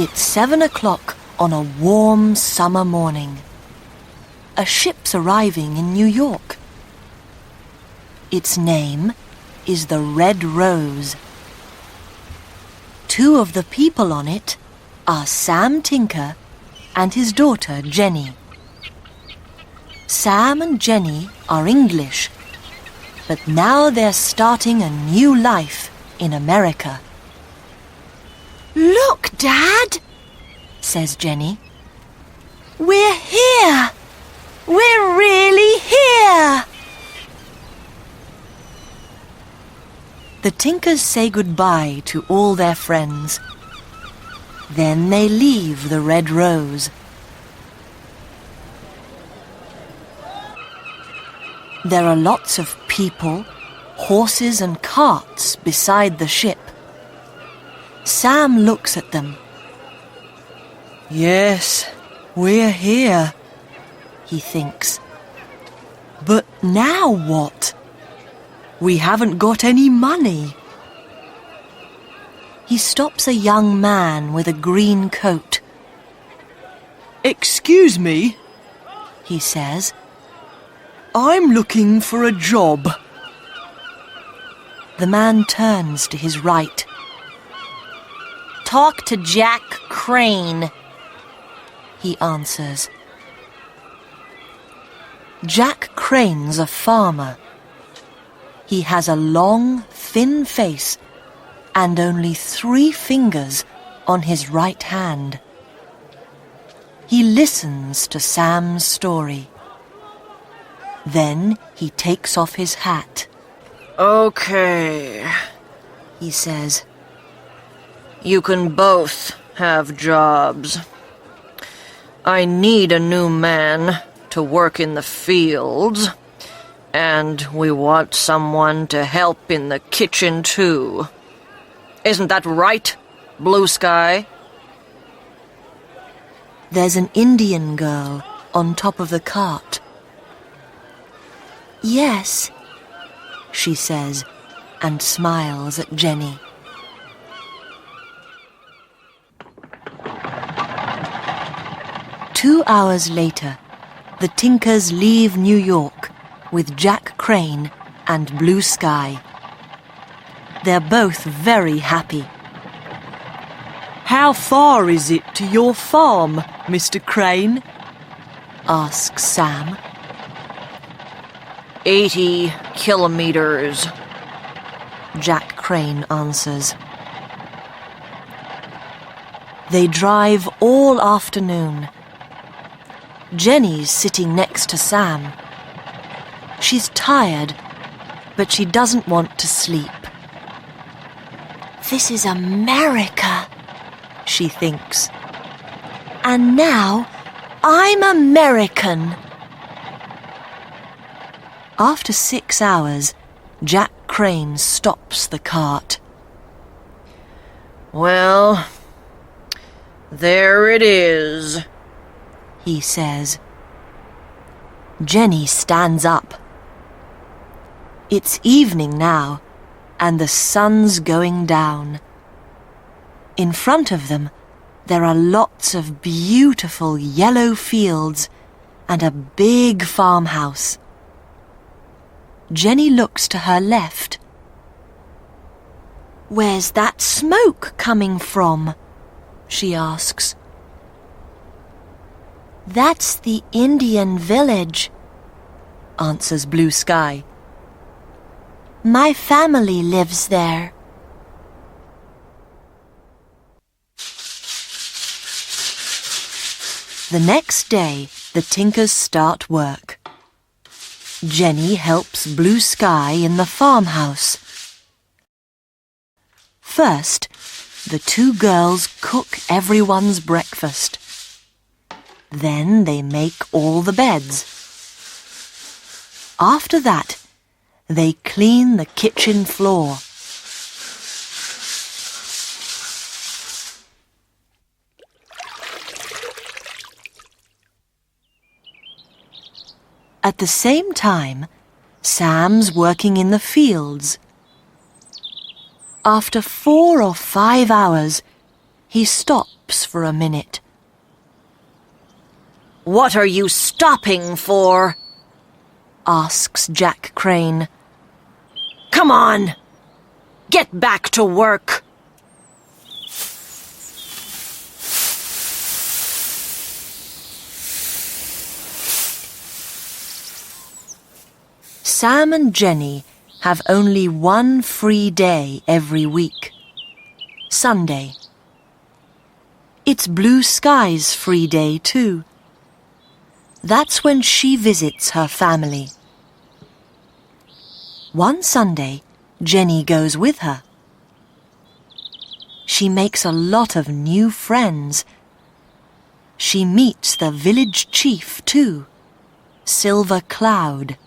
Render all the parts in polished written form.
It's 7 o'clock on a warm summer morning. A ship's arriving in New York. Its name is the Red Rose. 2 of the people on it are Sam Tinker and his daughter Jenny. Sam and Jenny are English, but now they're starting a new life in America. "Look, Dad," says Jenny. "We're here! We're really here!" The Tinkers say goodbye to all their friends. Then they leave the Red Rose. There are lots of people, horses and carts beside the ship. Sam looks at them. "Yes, we're here," he thinks. "But now what? We haven't got any money." He stops a young man with a green coat. "Excuse me," he says. "I'm looking for a job." The man turns to his right. "Talk to Jack Crane," he answers. Jack Crane's a farmer. He has a long, thin face and only 3 fingers on his right hand. He listens to Sam's story. Then he takes off his hat. "Okay," he says. "You can both have jobs. I need a new man to work in the fields, and we want someone to help in the kitchen too. Isn't that right, Blue Sky?" There's an Indian girl on top of the cart. "Yes," she says, and smiles at Jenny. Two hours later, the Tinkers leave New York with Jack Crane and Blue Sky. They're both very happy. "How far is it to your farm, Mr. Crane?" asks Sam. 80 kilometers, Jack Crane answers. They drive all afternoon. Jenny's sitting next to Sam. She's tired, but she doesn't want to sleep. "This is America," she thinks. "And now I'm American." After 6 hours, Jack Crane stops the cart. "Well, there it is," he says. Jenny stands up. It's evening now, and the sun's going down. In front of them, there are lots of beautiful yellow fields and a big farmhouse. Jenny looks to her left. "Where's that smoke coming from?" she asks. "That's the Indian village," answers Blue Sky. "My family lives there." The next day, the Tinkers start work. Jenny helps Blue Sky in the farmhouse. First, the 2 girls cook everyone's breakfast. Then they make all the beds. After that, they clean the kitchen floor. At the same time, Sam's working in the fields. After 4 or 5 hours, he stops stops for a minute. "What are you stopping for?" asks Jack Crane. "Come on! Get back to work!" Sam and Jenny have only one free day every week. Sunday. It's Blue Sky's free day too. That's when she visits her family. One Sunday, Jenny goes with her. She makes a lot of new friends. She meets the village chief too, Silver Cloud.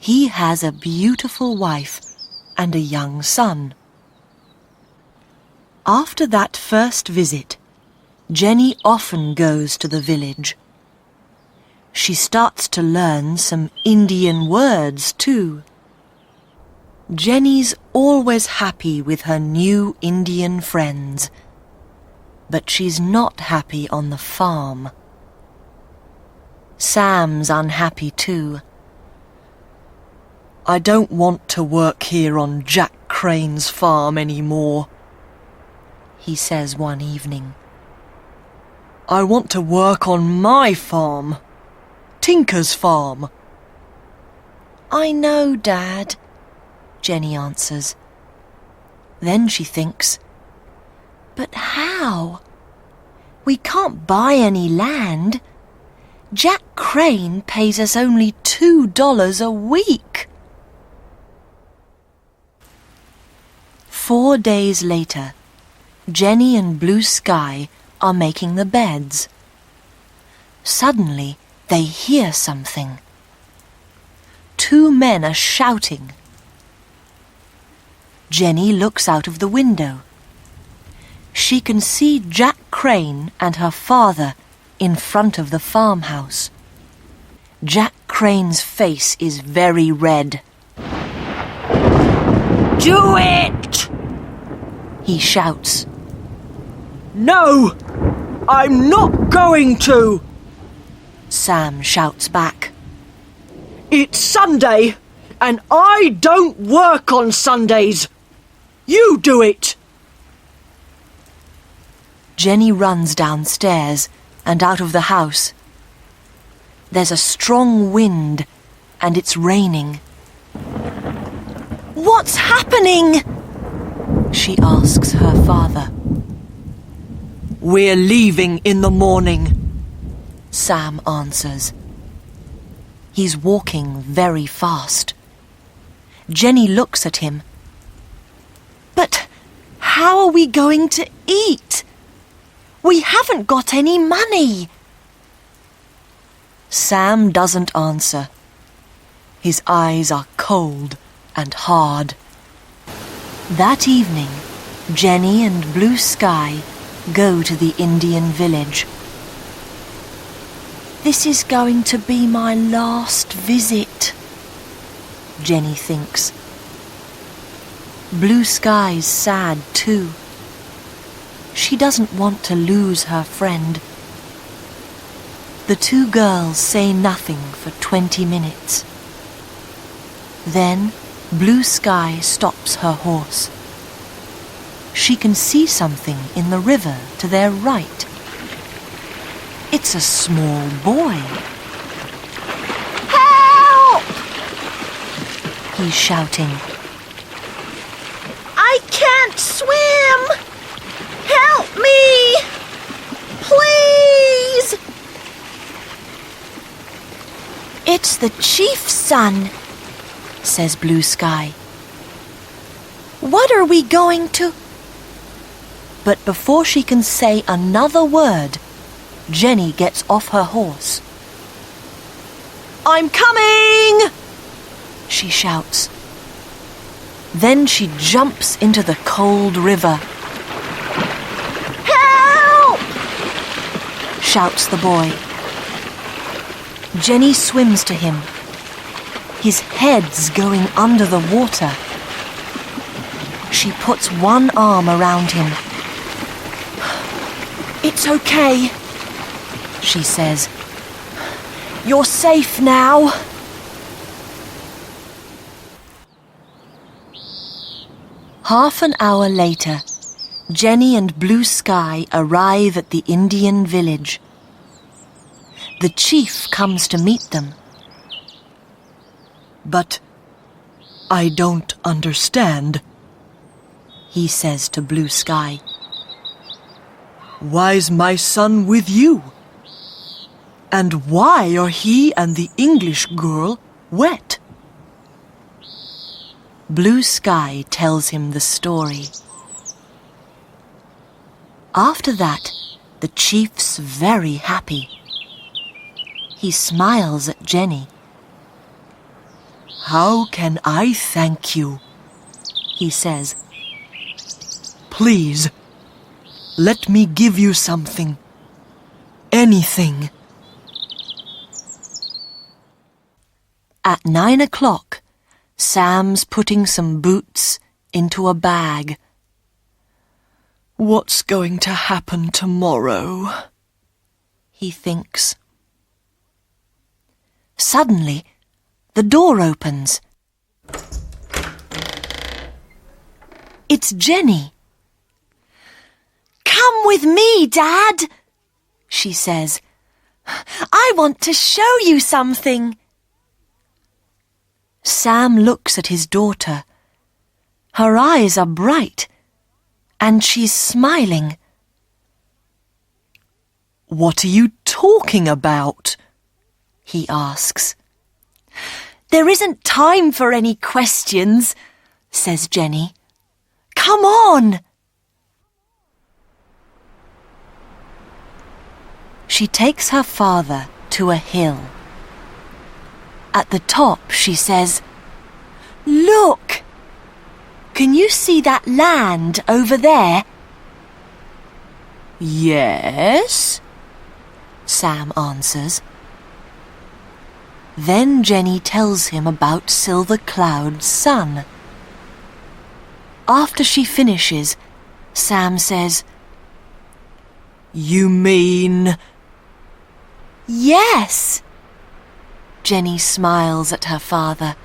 He has a beautiful wife and a young son. After that first visit, Jenny often goes to the village. She starts to learn some Indian words too. Jenny's always happy with her new Indian friends, but she's not happy on the farm. Sam's unhappy too. "I don't want to work here on Jack Crane's farm anymore," he says one evening. "I want to work on my farm, Tinker's farm." "I know, Dad," Jenny answers. Then she thinks, "But how? We can't buy any land. Jack Crane pays us only $2 a week." 4 days later, Jenny and Blue Sky are making the beds. Suddenly, they hear something. 2 men are shouting. Jenny looks out of the window. She can see Jack Crane and her father in front of the farmhouse. Jack Crane's face is very red. "Do it!" he shouts. "No! I'm not going to!" Sam shouts back. "It's Sunday, and I don't work on Sundays. You do it!" Jenny runs downstairs and out of the house. There's a strong wind, and it's raining. "What's happening?" she asks her father. "We're leaving in the morning," Sam answers. He's walking very fast. Jenny looks at him. "But how are we going to eat? We haven't got any money." Sam doesn't answer. His eyes are cold and hard. That evening, Jenny and Blue Sky go to the Indian village. "This is going to be my last visit," Jenny thinks. Blue Sky's sad too. She doesn't want to lose her friend. The 2 girls say nothing for 20 minutes. Then Blue Sky stops her horse. She can see something in the river to their right. It's a small boy. "Help!" he's shouting. "I can't swim! Help me! Please!" "It's the chief's son," says Blue Sky. "What are we going to—" But before she can say another word, Jenny gets off her horse. "I'm coming!" she shouts. Then she jumps into the cold river. "Help!" shouts the boy. Jenny swims to him. His head's going under the water. She puts one arm around him. It's okay, she says. You're safe now. Half an hour later, Jenny and Blue Sky arrive at the Indian village. The chief comes to meet them. But I don't understand, he says to Blue Sky. Why's my son with you? And why are he and the English girl wet? Blue Sky tells him the story. After that, the chief's very happy. He smiles at Jenny. How can I thank you? He says. Please, let me give you something. Anything. At 9 o'clock, Sam's putting some boots into a bag. What's going to happen tomorrow? He thinks. Suddenly, the door opens. It's Jenny. Come with me, Dad, she says. I want to show you something. Sam looks at his daughter. Her eyes are bright, and she's smiling. What are you talking about? He asks. There isn't time for any questions, says Jenny. Come on! She takes her father to a hill. At the top, she says, Look! Can you see that land over there? Yes, Sam answers. Then Jenny tells him about Silver Cloud's son. After she finishes, Sam says, You mean... Yes! Jenny smiles at her father.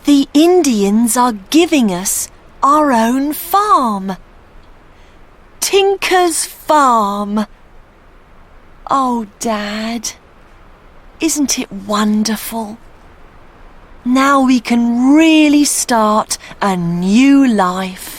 The Indians are giving us our own farm. Tinker's Farm. Oh, Dad, isn't it wonderful? Now we can really start a new life.